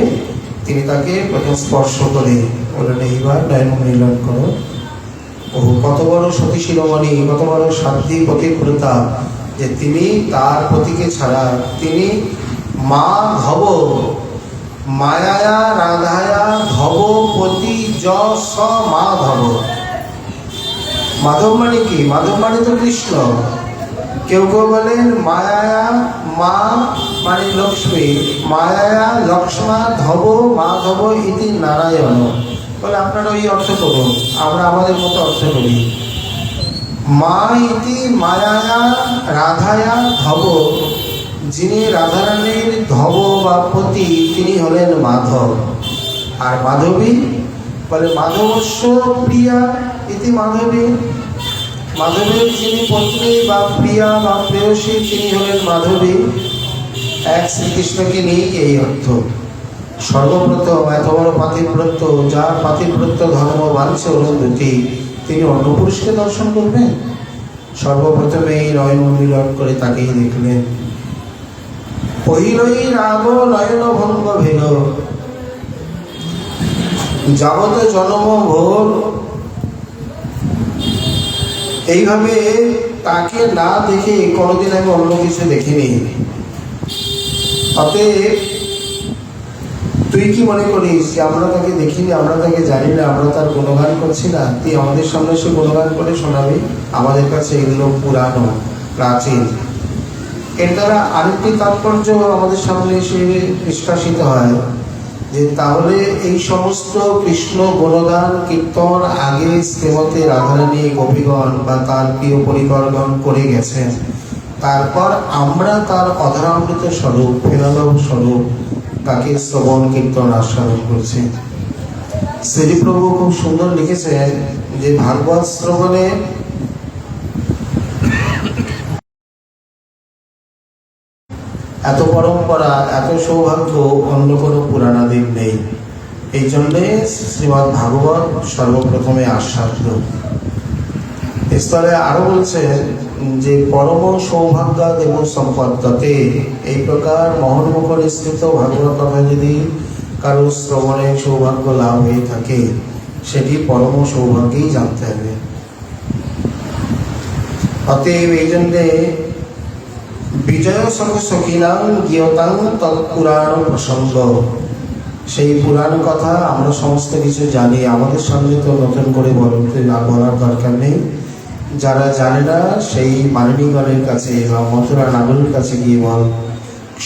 Speaker 1: তিনি তাকে প্রথম স্পর্শ করে বললেন, এইবার নয়ন মিলন করো। ও কত বড় সতী শিরোমণি, কত বড় সাধ্বী পতিব্রতা, যে তিনি তার পতিকে ছাড়া, তিনি মা ভব, মায়ায়া রাধায়া ধবপতি য স মাধব। মাধব মানে কি? মাধব মানে তো কৃষ্ণ। কেউ কেউ বলেন মায়ায়া মা মানে লক্ষ্মী, মায়ায়া লক্ষ্মা ধব মাধব ইতি নারায়ণ। বলে আপনারা ওই অর্থ করুন, আমরা আমাদের মতো অর্থ করি। মা ইতি মায়ায়া রাধায়া ধব, যিনি রাধারানীর ধব বা পতি তিনি হলেন মাধব। আর মাধবী বলে মাধবস্য প্রিয়া ইতি মাধবী, মাধবের যিনি পত্নী বা প্রিয়া বা প্রেয়সী তিনি হলেন মাধবী। এক শ্রীকৃষ্ণকে নিয়ে এই অর্থ। সর্বপ্রথম এত বড় পাতিব্রত্য, যার পাতিব্রত্য ধর্ম বাঞ্ছে অনুভূতি, তিনি অন্য পুরুষকে দর্শন করবেন? সর্বপ্রথমে এই নয়ন মিলন করে তাকেই দেখলেন। পহিলই রাগ নয়ন ভঙ্গ ভেল, যাবত জন্ম ভোর। এইভাবে তাকে না দেখে কোনোদিন আমি অন্য কিছু দেখিনি। অতএব তুই কি মনে করিস যে আমরা তাকে দেখিনি, আমরা তাকে জানি না, আমরা তার গুণগান করছি না? তুই আমাদের সামনে সে গুণগান করে শোনাবি? আমাদের কাছে এগুলো পুরানো, প্রাচীন। এর দ্বারা আরেকটি তাৎপর্য আমাদের সামনে এসে নিষ্কাশিত হয় যে তাহলে এই সমস্ত কৃষ্ণ গুণগান কীর্তন আগে শ্রীমতী রাধারানী গোপীগণ বা তার প্রিয় পরিকরগণ করে গেছেন, তারপর আমরা তার অধরামৃত স্বরূপ ফেরালভ স্বরূপ তাকে শ্রবণ কীর্তন আস্বাদন করছি। শ্রীপ্রভু খুব সুন্দর লিখেছেন যে ভাগবত শ্রবণে এত পরম্পরা, এত সৌভাগ্য অন্য কোনো পুরাণাদির নেই। এই জন্যে শ্রীমদ্ ভাগবত সর্বপ্রথমে আস্বাদ্য। স্থলে আরো বলছেন যে পরম সৌভাগ্য দেব সম্পদতে, এই প্রকার মহন্মুখ নিঃসৃত ভাগবত কথা যদি কারো শ্রবণে সৌভাগ্য লাভ হয়ে থাকে, সেটি পরম সৌভাগ্যেই জানতে হবে। অতএব এই জন্যে বিজয় সঙ্গ সখিনাং গিয়তাং তৎপুরাণ প্রসঙ্গ, সেই পুরাণ কথা আমরা সমস্ত কিছু জানি, আমাদের সামনে তো নতুন করে বলার দরকার নেই। যারা জানে না সেই মানিনীগণের কাছে বা মথুরা নাগরের কাছে গিয়ে বল।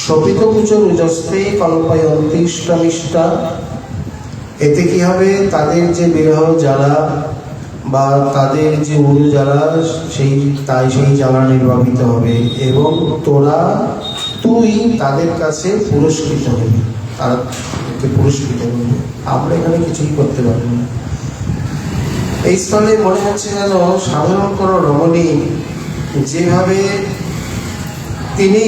Speaker 1: শোভিত পুজো রুজস্তে কল্পয়ন্তিষ্টমিষ্টা, এতে কি হবে? তাদের যে বিরহ জ্বালা বা তাদের যে উরু জ্বালা, সেই জ্বালা নির্বাপিত হবে এবং তুই তাদের কাছে পুরস্কৃত হবি, তারা পুরস্কৃত করবে। আমরা এখানে কিছুই করতে পারবো না। এই স্থলে মনে হচ্ছে যেন সাধারণ কোনো রমণী যেভাবে তিনি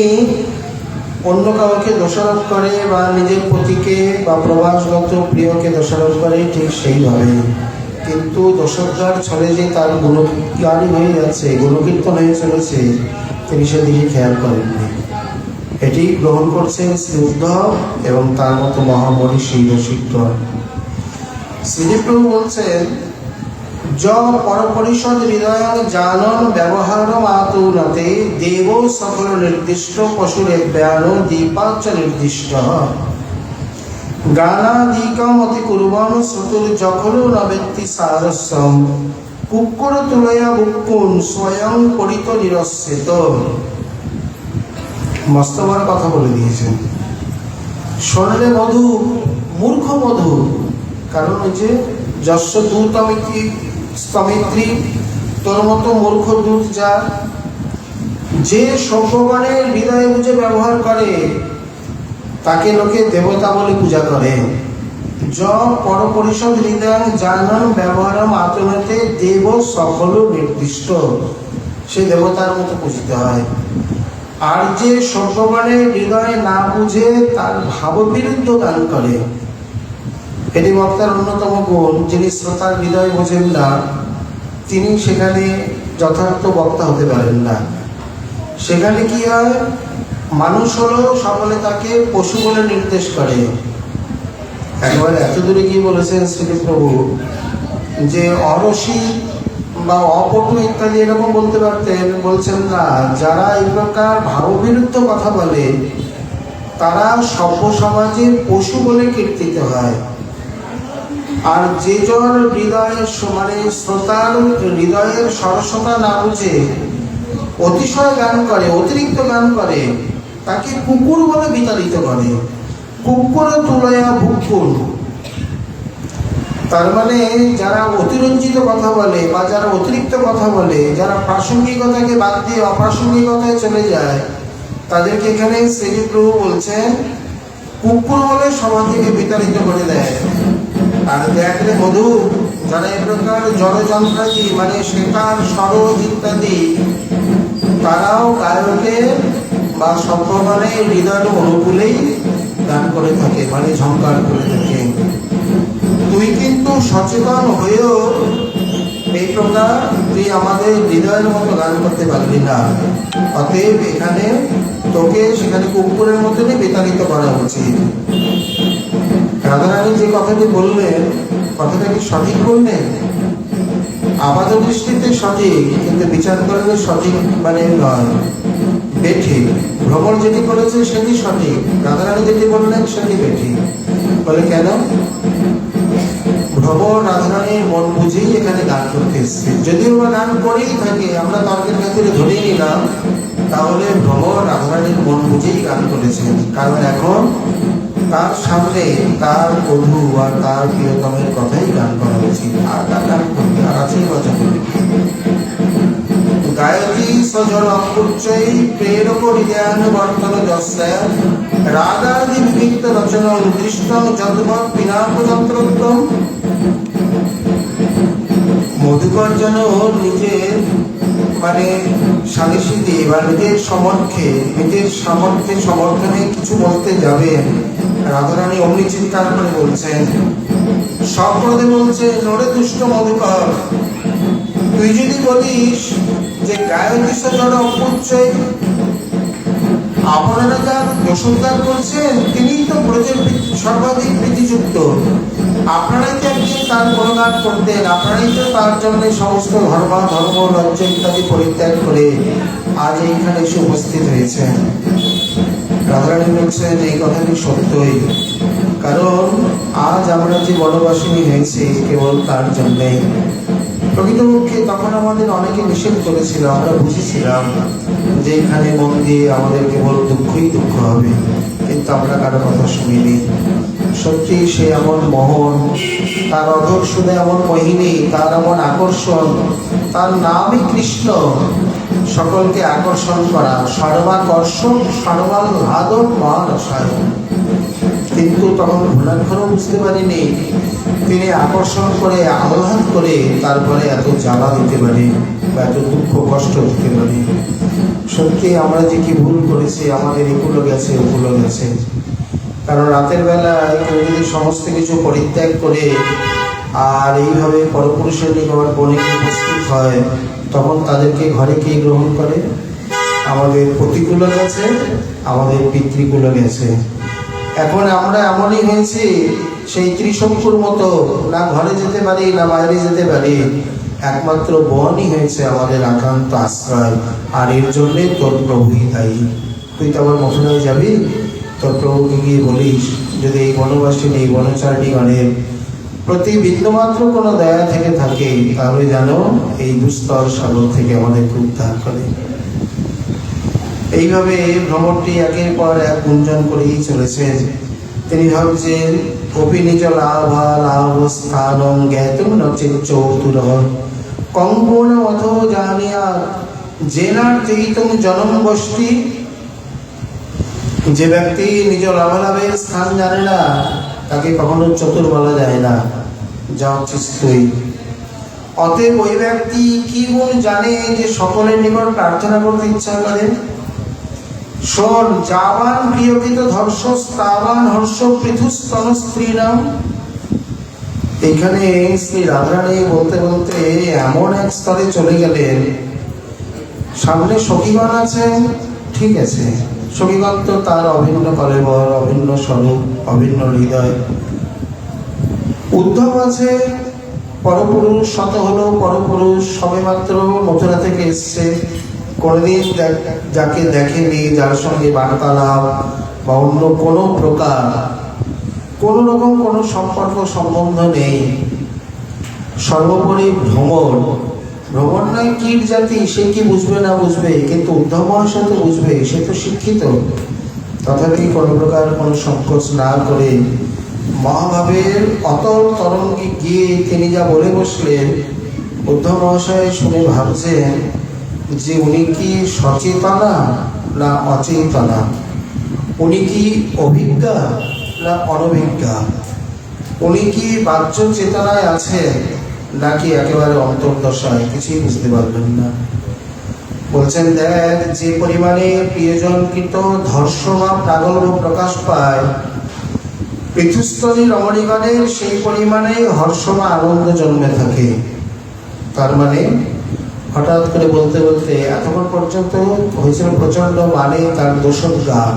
Speaker 1: অন্য কাউকে দোষারোপ করে বা নিজের পতিকে বা প্রবাসগত প্রিয়কে দোষারোপ করে, ঠিক সেইভাবে কিন্তু দোষজ্ঞার ছলে যে তার গুণগানী হয়ে যাচ্ছে, গুণকীর্তন হয়ে চলেছে, তিনি সেদিকে খেয়াল করেননি। এটি গ্রহণ করছেন শ্রী উদ্ধব এবং তার মতো মহামনীষী রসিকগণ। শ্রীপ্রভু বলছেন য পরপরিষদ হৃদয় জানন ব্যবহার মাতুনতে দেব সকল নির্দিষ্ট পশুরে ব্যান দীপাচ নির্দিষ্ট গানাদিকম অতি কুর্বণ শ্রুতুর যখল নবেত্তি সারস্যম কুক্কুর তুলয়া বুকুন স্বয়ং পরিত নিরস্যেত। মস্ত বড় কথা বলে দিয়েছেন। শোনলে মধু, মূর্খ মধু, কারণ ওই যে যশ দূতমিত্রী স্তমিত্রী, তোর মতো মূর্খ দূত যা, যে সভ্যগণের হৃদয়ে বুঝে ব্যবহার করে তাকে লোকে দেবতা বলে পূজা করে। য পরপরিষদ হৃদয় জানন ব্যবহারম আত্মনাতে দেব সকল নির্দিষ্ট, সে দেবতার মতো পূজিত হয়। আর যে সভ্যগণের হৃদয়ে না বুঝে তার ভাববিরুদ্ধ দান করে, এটি বক্তার অন্যতম গুণ। যিনি শ্রোতার হৃদয় বোঝেন না, তিনি সেখানে যথার্থ বক্তা হতে পারেন না। সেখানে কি হয়? মানুষ হলো সকলে তাকে পশু বলে নির্দেশ করে। একবারে এত দূরে কি বলেছেন শ্রীপ্রভু যে অরসিক বা অপটু ইত্যাদি এরকম বলতে পারতেন, বলছেন না। যারা এই প্রকার ভাববিরুদ্ধ কথা বলে তারা সভ্য সমাজে পশু বলে কীর্তিত হয়। আর যে জন হৃদয়ের মানে শ্রোতার হৃদয়ের সরসতা না বুঝে অতিশয় গান করে, অতিরিক্ত গান করে, তাকে কুকুর বলে বিতাড়িত করে। কুকুর তুলয়া ভুকুর, তার মানে যারা অতিরঞ্জিত কথা বলে বা যারা অতিরিক্ত কথা বলে, যারা প্রাসঙ্গিকতাকে বাদ দিয়ে অপ্রাসঙ্গিকতায় চলে যায়, তাদেরকে এখানে শ্রীপ্রভু বলছেন কুকুর বলে সভা থেকে বিতাড়িত করে দেয়। আর দেখলে মধু, যারা এ প্রকার জড়যন্ত্রাদি মানে শেখার সরোজ ইত্যাদি, তারাও গায়কের বা সভ্যমানে হৃদয়ের অনুকূলেই গান করে থাকে, মানে ঝঙ্কার করে থাকে। তুই কিন্তু সচেতন হয়েও এই প্রকার তুই আমাদের হৃদয়ের মতো গান করতে পারবি না। অতএব এখানে তোকে সেখানে কুকুরের মতনই বিতাড়িত করা উচিত। রাধারানী যে কথাটি বললেন, কথাটা কি সঠিক বললেন? আপাত দৃষ্টিতে সঠিক, কিন্তু বিচার করলে সঠিক মানে নয়, বেঠিক। ভ্রমর যেটি করেছে সেটি সঠিক, রাধারানী যেটি বললেন সেটি বেঠিক। বলে কেন? ভ্রমর রাধারানীর মন বুঝেই এখানে গান করতে এসছে। যদিও বা গান করেই থাকে, আমরা তর্কের খাতিরে ধরেই নিলাম, তাহলে ভ্রমর রাধারানীর মন বুঝেই গান করেছেন। কারণ এখন তার সামনে তার বধূ আর তার প্রিয়তমের কথাই গান করা উচিত। আর তার গান করবে, আর আছেই কথা বলবে। গায়ত্রী সজল অঙ্কুচ্চৈ প্রেরক হৃদয়ানুবর্তন যস্যা রাগাদি বিবিক্ত রচনা উদ্দৃষ্ট যদ্ভব পিনাকযন্ত্রোত্তম। মধুকর যেন নিজের মানে সালিশি দিয়ে বা নিজের সমর্থে, নিজের সামর্থ্যে সমর্থনে কিছু বলতে যাবেন, রাধারানী অমনি চিৎকার করে বলছেন, সক্রোধে বলছে, নড়ে দুষ্ট মধুকর, তুই যদি বলিস যে গায়ত্রী সজল অঙ্কুচ্চৈ, আপনারা যার দোষোদ্ধার করছেন তিনিই তো ব্রজের সর্বাধিক প্রীতিযুক্ত, আপনারাই তো একদিন তার গুণগান করতেন, আপনারাই তো তার জন্য সমস্ত ধর্ম লজ্জা ইত্যাদি পরিত্যাগ করে আজ এইখানে এসে উপস্থিত হয়েছেন। রাধারানী বলছেন এই কথাটি সত্যই, কারণ আজ আমরা যে বনবাসিনী হয়েছি কেবল তার জন্যেই। প্রকৃতপক্ষে তখন আমাদের অনেকে নিষেধ করেছিল, আমরা বুঝেছিলাম যে এখানে মন দিয়ে আমাদের কেবল দুঃখই দুঃখ হবে, কিন্তু আমরা কারো কথা শুনিনি। সত্যি সে এমন মোহন, তার অধর শুনে এমন মোহিনী, তার এমন আকর্ষণ, তার নামই কৃষ্ণ, সকলকে আকর্ষণ করা, সর্বাকর্ষণ সর্বাহ্লাদন মহারসায়ন। কিন্তু তখন ভোলাক্ষরও বুঝতে পারিনি তিনি আকর্ষণ করে আহ্লাদ করে তারপরে এত জ্বালা দিতে পারে বা এত দুঃখ কষ্ট দিতে পারে। সত্যি আমরা যে কি ভুল করেছি, আমাদের এগুলো গেছে ওগুলো গেছে। কারণ রাতের বেলায় কেউ যদি সমস্ত কিছু পরিত্যাগ করে আর এইভাবে পরপুরুষের নিকট বনে উপস্থিত হয়, তখন তাদেরকে ঘরে কে গ্রহণ করে? আমাদের পতিকুলো গেছে, আমাদের পিতৃকুলো গেছে। এখন আমরা এমনই হয়েছি সেই ত্রিশঙ্কুর মতো, না ঘরে যেতে পারি না বাইরে যেতে পারি, একমাত্র বনই হয়েছে আমাদের একান্ত আশ্রয়। আর এর জন্যে তোর প্রভুই দায়ী। তুই তো আবার মথুরায় যাবি, তোর প্রভুকে গিয়ে বলিস যদি এই বনবাসিনী এই বনচারণীগণের প্রতি বিন্দুমাত্র কোনো দয়া থেকে থাকে, তাহলে জানো এই দুস্তর সাগর থেকে আমাদেরকে উদ্ধার করে। এইভাবে ভ্রমণটি একের পর এক গুঞ্জন করেই চলেছে। তিনি ভাবছেন কপি নিজ লাভা লাভ স্থানং জ্ঞাতুম নচিত চতুর কঙ্কণ অথ জানিয়া জেনার্থিতুম জনম বষ্টি। যে ব্যক্তি নিজ লাভালাভের স্থান জানে না তাকে কখনো চতুর বলা যায় না, যা হচ্ছিস তুই। অতএব ওই ব্যক্তি কি গুণ জানে যে সকলের নিকট প্রার্থনা করতে ইচ্ছা করে? শোন, যাবান প্রিয়কৃত ধর্ষ স্তাবান হর্ষ পৃথুস্তন স্ত্রী নাম। এখানে শ্রী রাধারানী বলতে বলতে এমন এক স্তরে চলে গেলেন, সামনে সখীগণ আছে, ঠিক আছে, সখীগণ তো তার অভিন্ন কলেবর, অভিন্ন স্বরূপ, অভিন্ন হৃদয়। উদ্ধব আছে, পরপুরুষ, শত হলো পরপুরুষ, সবে মাত্র মথুরা থেকে এসছে, কোনদিন যাকে দেখেনি, যার সঙ্গে বার্তালাপ বা অন্য কোনো প্রকার কোনো রকম কোনো সম্পর্ক সম্বন্ধ নেই। সর্বোপরি ভ্রমণ নয় কীট জাতি, সে কি বুঝবে না বুঝবে, কিন্তু উদ্ধব মহাশয় তো বুঝবে, সে তো শিক্ষিত। তথাপি কোনো প্রকার কোনো সংকোচ না করে মহাভাবের অতল তরঙ্গে গিয়ে তিনি যা বলে বসলেন, উদ্ধব মহাশয় শুনে ভাবছেন যে উনি কি সচেতনা না অচেতনা, উনি কি অভিজ্ঞা না অনভিজ্ঞা, উনি কি বাহ্য চেতনায় আছেন নাকি একেবারে অন্তর্দশায়, কিছুই বুঝতে পারবেন না। বলছেন, দেখ, যে পরিমাণে প্রিয়জনকৃত ধর্ষ বা প্রাগল্ভ প্রকাশ পায় পৃথুস্থলী রমণীগণের, সেই পরিমাণে হর্ষ বা আনন্দ জন্মে থাকে। তার মানে হঠাৎ করে বলতে বলতে এতক্ষণ পর্যন্ত হয়েছিল প্রচন্ড মানে তার দোষক গান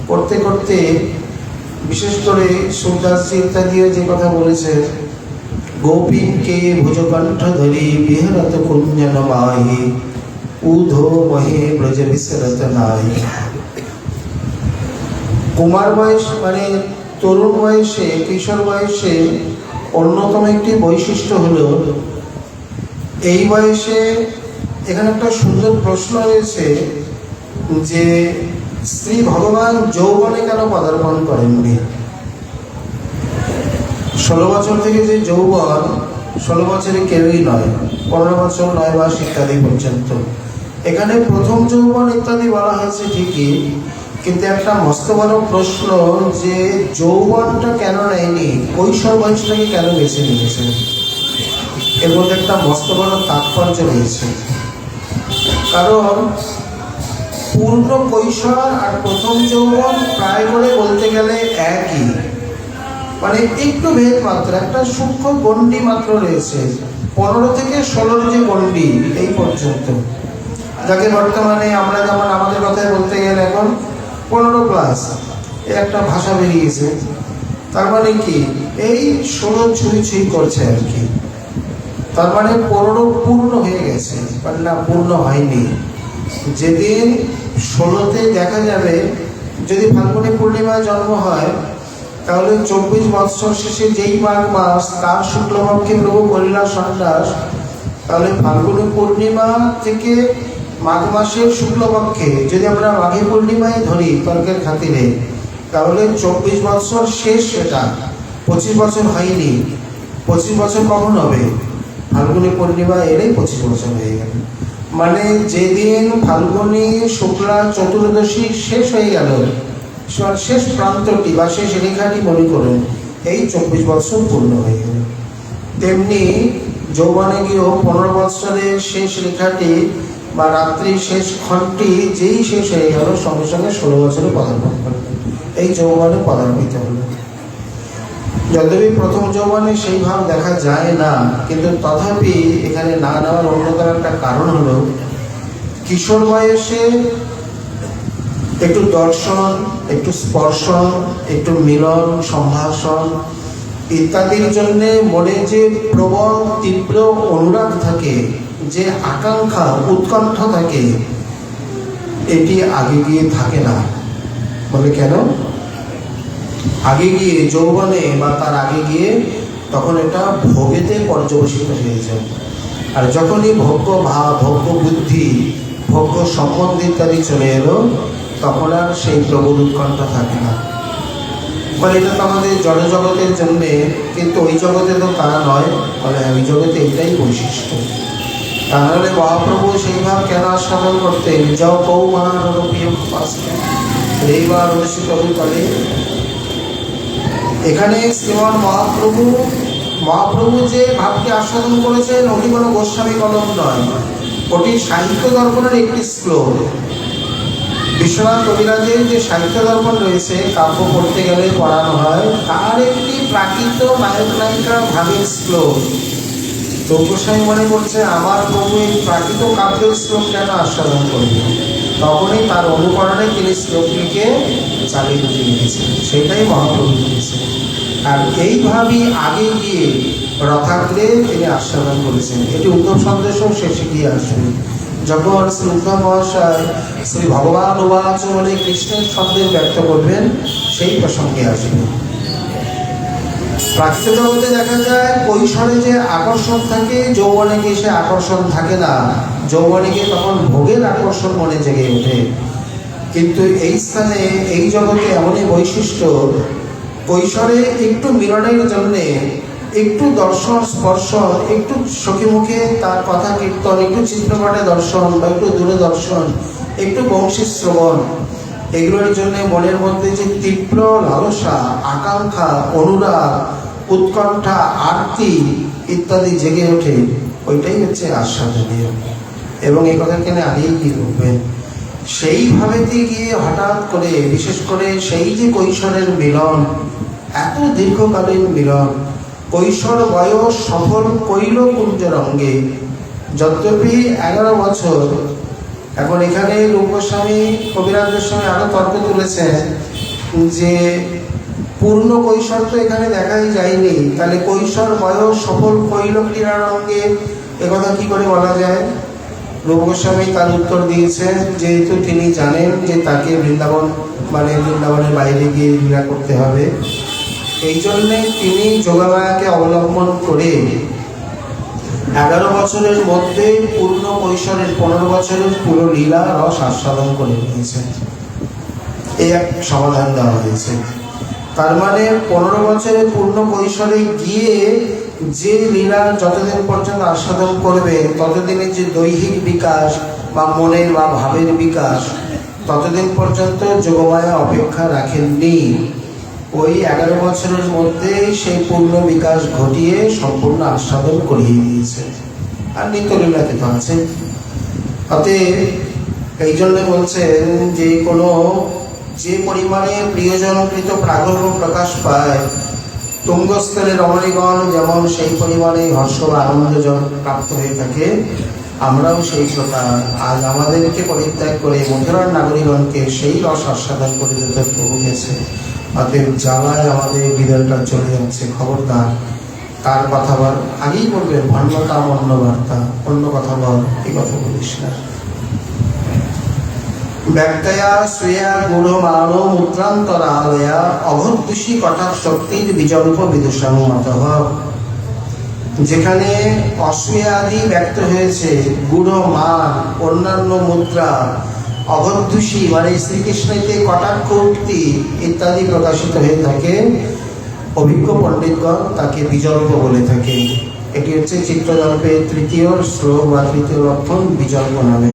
Speaker 1: করতে করতে, বিশেষ করে সুরদাসজি ইত্যাদিও যে কথা বলেছে, গোপীকে ভুজকণ্ঠ ধরি বিহরত কুঞ্জন মাহি উধো মহে ব্রজ বিসরত নাই। কুমার বয়স মানে তরুণ বয়সে, কিশোর বয়সে অন্যতম একটি বৈশিষ্ট্য হলো এই বয়সে, এখানে একটা সুন্দর প্রশ্ন রয়েছে যে শ্রী ভগবান যৌবনে কেন পদার্পণ করেননি? 16 বছর থেকে যে যৌবন, 16 বছরে কেউই নয়, 15 বছর 9 মাস ইত্যাদি পর্যন্ত, এখানে প্রথম যৌবন ইত্যাদি বলা হয়েছে ঠিকই, কিন্তু একটা মস্ত বড় প্রশ্ন যে যৌবনটা কেন নেয়নি, কৈশোর বয়সটাকে কেন বেছে নিয়েছে? এর মধ্যে একটা মস্ত বড় তাৎপর্য রয়েছে। কারণ পূর্ণ কৈশোর আর প্রথম যৌবন প্রায় বলে বলতে গেলে একই, মানে একটু ভেদ মাত্র, একটা সূক্ষ্ম গণ্ডি মাত্র রয়েছে। 15 থেকে 16 যে গণ্ডি এই পর্যন্ত, যাকে বর্তমানে আমরা যেমন আমাদের কথায় বলতে গেলে এখন 15 প্লাস এর একটা ভাষা বেরিয়েছে। তার মানে কি, এই 16 ছুঁই ছুঁই করছে আর কি। তার মানে 15 পূর্ণ হয়ে গেছে, না পূর্ণ হয়নি। যেদিন 16তে দেখা যাবে, যদি ফাল্গুনী পূর্ণিমায় জন্ম হয়, তাহলে 24 বৎসর শেষে যেই মাঘ মাস, তার শুক্লপক্ষে প্রভু করিলা সন্ন্যাস, তাহলে ফাল্গুনী পূর্ণিমা থেকে মাঘ মাসের শুক্লপক্ষে যদি আমরা মাঘী পূর্ণিমায় ধরি তর্কের খাতিরে, তাহলে 24 বৎসর শেষ। এটা 25 বছর হয়নি। 25 বছর কখন হবে? ফাল্গুনী পূর্ণিমা এলেই 25 বছর হয়ে গেল। মানে যেদিন ফাল্গুনী শুক্লা চতুর্দশী শেষ হয়ে গেল, শেষ প্রান্তটি বা শেষ রেখাটি মনে করুন, এই 24 বছর পূর্ণ হয়ে গেল। তেমনি যৌবনে গিয়েও 15 বৎসরের শেষ রেখাটি বা রাত্রির শেষ ক্ষণটি যেই শেষ হয়ে গেল, সঙ্গে সঙ্গে 16 বছরে পদার্পণ করল, এই যৌবনে পদার্পিত হল। যদ্যপি প্রথম যৌবনে সেই ভাব দেখা যায় না, কিন্তু তথাপি এখানে না নেওয়ার অন্যতম একটা কারণ হলো কিশোর বয়সে একটু দর্শন, একটু স্পর্শন, একটু মিলন, সম্ভাষণ ইত্যাদির জন্যে মনে যে প্রবল তীব্র অনুরাগ থাকে, যে আকাঙ্ক্ষা উৎকণ্ঠ থাকে, এটি আগে গিয়ে থাকে না। বলে কেন? আগে গিয়ে যৌবনে বা তার আগে গিয়ে তখন এটা ভোগেতে পর্যবসিত হয়ে যায়। আর যখনই ভোগ্য ভাব, ভোগ্য বুদ্ধি, ভোগ্য সম্বন্ধ ইত্যাদি চলে এলো, তখন আর সেই প্রবল উৎকণ্ঠা থাকে না। বলে এটা তো আমাদের জড়জগতের জন্যে, কিন্তু ওই জগতে তো তারা নয়। বলে ওই জগতে এটাই বৈশিষ্ট্য। তাহলে মহাপ্রভু সেই ভাব কেন আস্বাদন করতেন? যাও কৌ এইবার কবিতলে এখানে শ্রীমান মহাপ্রভু যে ভাবটি আস্বাদন করেছেন, ওটি কোনো গোস্বামী কলম নয়, ওটি সাহিত্য দর্পণের একটি শ্লোক। বিশ্বনাথ কবিরাজের যে সাহিত্য দর্পণ রয়েছে, কাব্য পড়তে গেলে পড়ানো হয়, তার একটি প্রাকৃত নায়ক নায়িকা ভাবের শ্লোক। তো গোস্বামী মনে করছে, আমার প্রভু এই প্রাকৃত কাব্যের শ্লোক কেন আস্বাদন করবেন? তখনই তার অনুকরণে তিনি শ্লোকটিকে চালিয়ে দিয়ে লিখেছেন, সেটাই মহাপ্রভু লিখেছেন। আর এইভাবেই আগে গিয়ে রথাগ্রে তিনি আস্বাদন করেছেন। এটি উত্তম সন্দেশও শেষে গিয়ে আসবে। যখন শ্রী উদ্ধব মহাশয় শ্রী ভগবান উবাচ বলে কৃষ্ণের শব্দে ব্যক্ত করবেন, সেই প্রসঙ্গে আসবে। প্রাকৃতিক জগতে দেখা যায় কৈশোরে যে আকর্ষণ থাকে, যৌবনে গিয়ে সে আকর্ষণ থাকে না। যৌবনে গিয়ে তখন ভোগের আকর্ষণ মনে জেগে ওঠে। কিন্তু এই স্থানে, এই জগতে এমনই বৈশিষ্ট্য, কৈশোরে একটু মিলনের জন্যে, একটু দর্শন স্পর্শ, একটু সখী মুখে তার কথা কীর্তন, একটু চিত্রপটে দর্শন বা একটু দূরে দর্শন, একটু বংশী শ্রবণ, এগুলোর জন্য মনের মধ্যে যে তীব্র লালসা, আকাঙ্ক্ষা, অনুরাগ, উৎকণ্ঠা, আরতি ইত্যাদি জেগে ওঠে, ওইটাই হচ্ছে আস্বাদনীয়। এবং এই কথা কেন আগেই কি করবেন, সেইভাবেতে গিয়ে হঠাৎ করে, বিশেষ করে সেই যে কৈশোরের মিলন, এত দীর্ঘকালীন মিলন, কৈশোর বয়স সফল কৈল কুঞ্জের অঙ্গে, যদ্যপি 11 বছর। এখন এখানে রূপ গোস্বামী কবিরাজ গোস্বামী আরো তর্ক তুলেছেন যে পূর্ণ কৈশোর তো এখানে দেখাই যায়নি, তাহলে কৈশোর বয়স সফল কৈল ক্রীড়ার অঙ্গে একথা কি করে বলা যায়? রূপ গোস্বামী তার উত্তর দিয়েছেন, যেহেতু তিনি জানেন যে তাকে বৃন্দাবন মানে বৃন্দাবনের বাইরে গিয়ে লীলা করতে হবে, এই জন্যে তিনি যোগামায়াকে অবলম্বন করে 11 বছরের মধ্যে পূর্ণ কৈশোরের 15 বছরের পুরো লীলা রস আস্বাদন করে নিয়েছেন। এই এক সমাধান দেওয়া হয়েছে। তার মানে 15 বছরের পূর্ণ কৈশোরে গিয়ে যে লীলা যতদিন পর্যন্ত আস্বাদন করবে, ততদিনের যে দৈহিক বিকাশ বা মনের বা ভাবের বিকাশ, ততদিন পর্যন্ত যোগমায়া অপেক্ষা রাখেননি। ওই 11 বছরের মধ্যে সেই পূর্ণ বিকাশ ঘটিয়ে সম্পূর্ণ আস্বাদন করিয়ে দিয়েছে। আর নিত্যলীলাতে তো আছে। অতএব এই জন্য বলছেন যে কোনো যে পরিমাণে প্রিয়জনকৃত প্রাগল্য প্রকাশ পায়, তুঙ্গস্থলে রমণীগণ যেমন সেই পরিমাণে হর্ষ বা আনন্দ প্রাপ্ত হয়ে থাকে, আমরাও সেই প্রকার আজ আমাদেরকে পরিত্যাগ করে মথুরার নাগরিকগণকে সেই রস আস্বাদন করে দিতে প্রভু গেছে। অতএব জ্বালায় আমাদের হৃদয়টা চলে যাচ্ছে, খবরদার তার কথা বল, আগেই বলবে ভণ্ডকাম অন্য বার্তা, অন্য কথা বল, এই কথা বলিস না। ব্যক্তয়া শ্রেয়া গূঢ় মানো মুদ্রান্তরালয়া অভদ্দুষী কটাক্ষ শক্তির বিজল্প বিদুষং মতঃ। যেখানে অশ্রেয়াদি ব্যক্ত হয়েছে, গূঢ় মান, অন্যান্য মুদ্রা, অভদ্দুষী মানে শ্রীকৃষ্ণকে কটাক্ষ উক্তি ইত্যাদি প্রকাশিত হয়ে থাকে, অভিজ্ঞ পণ্ডিতগণ তাকে বিজল্প বলে থাকে। এটি হচ্ছে চিত্রজল্পের তৃতীয় শ্লোক বা তৃতীয় লক্ষণ, বিজল্প নামে।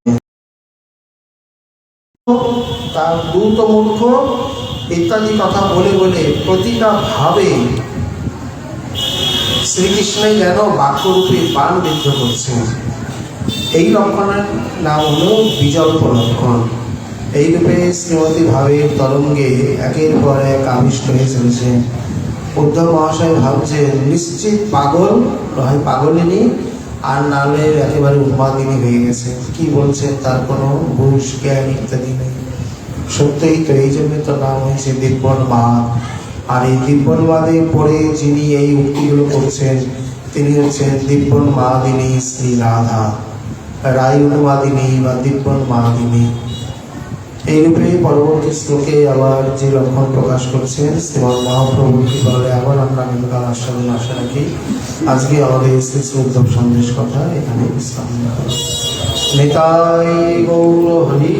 Speaker 1: তার দূত মূর্খ ইত্যাদি কথা বলে বলে প্রতিটা ভাবে শ্রীকৃষ্ণের যেন বাক্যরূপে বাণ বিদ্ধ করছেন। এই লক্ষণের নাম হলো বিজল্প লক্ষণ। এই রূপে শ্রীমতী ভাবের তরঙ্গে একের পর এক আবিষ্ট হয়ে চলেছে। উদ্ধব মহাশয় ভাবছেন নিশ্চিত পাগল, হয় পাগলিনী, আর নালে একেবারে উন্মাদিনী হয়ে গেছে। কি বলছেন তার কোনো হুঁশ জ্ঞান ইত্যাদি নেই। সত্যই তো, এই জন্য তো নাম হয়েছে দিব্যন্মাদ। আর এই দিব্যন্মাদে পড়ে যিনি এই উক্তিগুলো করছেন, তিনি হচ্ছেন দিব্যন্মাদিনী শ্রী রাধা, রায় অনুমাদিনী বা দিব্যন্মাদিনী। এইরূপে পরবর্তী শ্লোকে আবার যে লক্ষণ প্রকাশ করছেন শ্রীমৎ মহাপ্রভু কি বলে, আবার আমরা গান আস্বাদন আশা রাখি। আজকে আমাদের শ্রী উদ্ধব সন্দেশ কথা এখানে বিশ্রাম। নিতাই গৌর হরি।